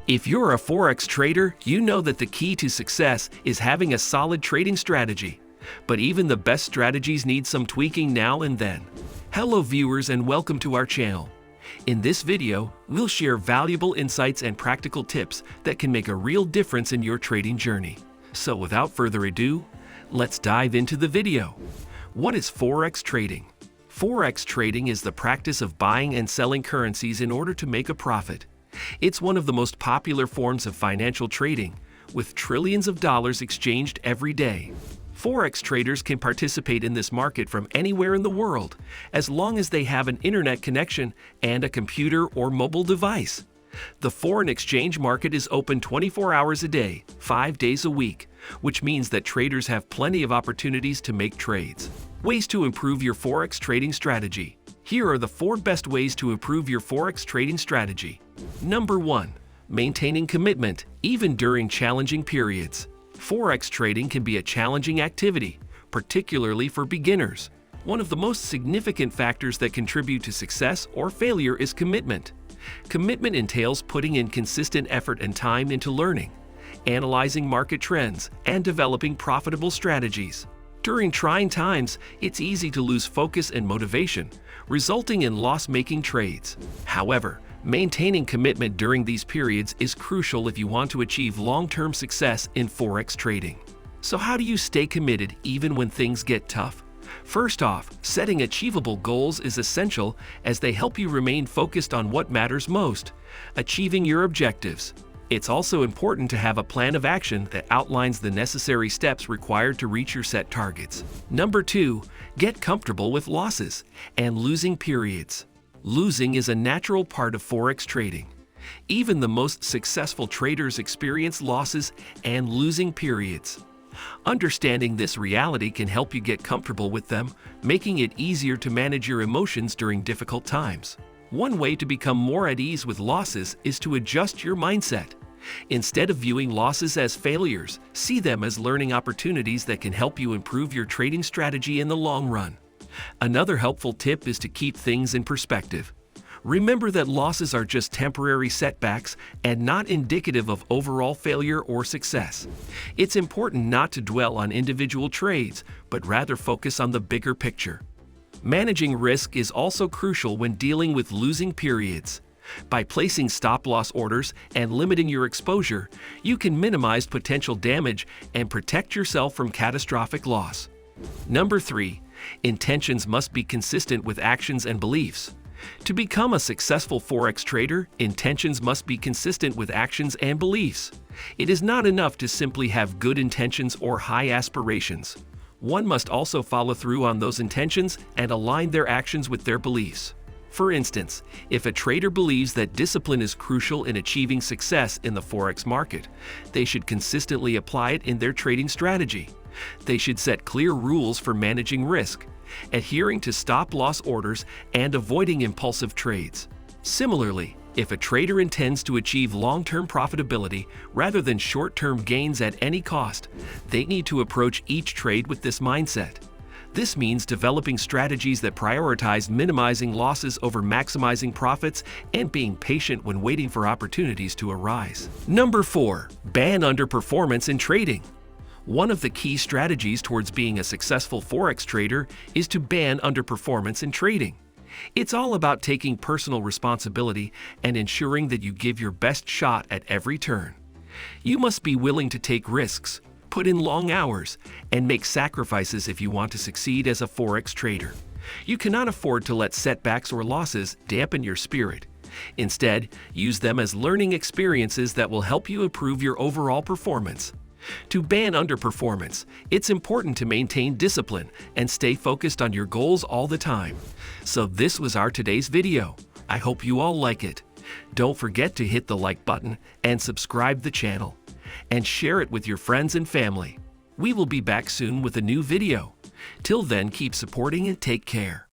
If you're a Forex trader, you know that the key to success is having a solid trading strategy. But even the best strategies need some tweaking now and then. Hello viewers and welcome to our channel. In this video, we'll share valuable insights and practical tips that can make a real difference in your trading journey. So without further ado, let's dive into the video. What is Forex trading? Forex trading is the practice of buying and selling currencies in order to make a profit. It's one of the most popular forms of financial trading, with trillions of dollars exchanged every day. Forex traders can participate in this market from anywhere in the world, as long as they have an internet connection and a computer or mobile device. The foreign exchange market is open 24 hours a day, 5 days a week, which means that traders have plenty of opportunities to make trades. Ways to improve your Forex trading strategy. Here are the 4 best ways to improve your Forex trading strategy. Number 1. Maintaining commitment, even during challenging periods. Forex trading can be a challenging activity, particularly for beginners. One of the most significant factors that contribute to success or failure is commitment. Commitment entails putting in consistent effort and time into learning, analyzing market trends, and developing profitable strategies. During trying times, it's easy to lose focus and motivation, resulting in loss-making trades. However, maintaining commitment during these periods is crucial if you want to achieve long-term success in Forex trading. So how do you stay committed even when things get tough? First off, setting achievable goals is essential as they help you remain focused on what matters most, achieving your objectives. It's also important to have a plan of action that outlines the necessary steps required to reach your set targets. Number 2, get comfortable with losses and losing periods. Losing is a natural part of Forex trading. Even the most successful traders experience losses and losing periods. Understanding this reality can help you get comfortable with them, making it easier to manage your emotions during difficult times. One way to become more at ease with losses is to adjust your mindset. Instead of viewing losses as failures, see them as learning opportunities that can help you improve your trading strategy in the long run. Another helpful tip is to keep things in perspective. Remember that losses are just temporary setbacks and not indicative of overall failure or success. It's important not to dwell on individual trades, but rather focus on the bigger picture. Managing risk is also crucial when dealing with losing periods. By placing stop-loss orders and limiting your exposure, you can minimize potential damage and protect yourself from catastrophic loss. Number 3. Intentions must be consistent with actions and beliefs. To become a successful Forex trader, intentions must be consistent with actions and beliefs. It is not enough to simply have good intentions or high aspirations. One must also follow through on those intentions and align their actions with their beliefs. For instance, if a trader believes that discipline is crucial in achieving success in the Forex market, they should consistently apply it in their trading strategy. They should set clear rules for managing risk, adhering to stop-loss orders, and avoiding impulsive trades. Similarly, if a trader intends to achieve long-term profitability rather than short-term gains at any cost, they need to approach each trade with this mindset. This means developing strategies that prioritize minimizing losses over maximizing profits and being patient when waiting for opportunities to arise. Number 4. Ban underperformance in trading. One of the key strategies towards being a successful Forex trader is to ban underperformance in trading. It's all about taking personal responsibility and ensuring that you give your best shot at every turn. You must be willing to take risks, put in long hours, and make sacrifices if you want to succeed as a Forex trader. You cannot afford to let setbacks or losses dampen your spirit. Instead, use them as learning experiences that will help you improve your overall performance. To ban underperformance, it's important to maintain discipline and stay focused on your goals all the time. So this was our today's video. I hope you all like it. Don't forget to hit the like button and subscribe the channel, and share it with your friends and family. We will be back soon with a new video. Till then, keep supporting and take care.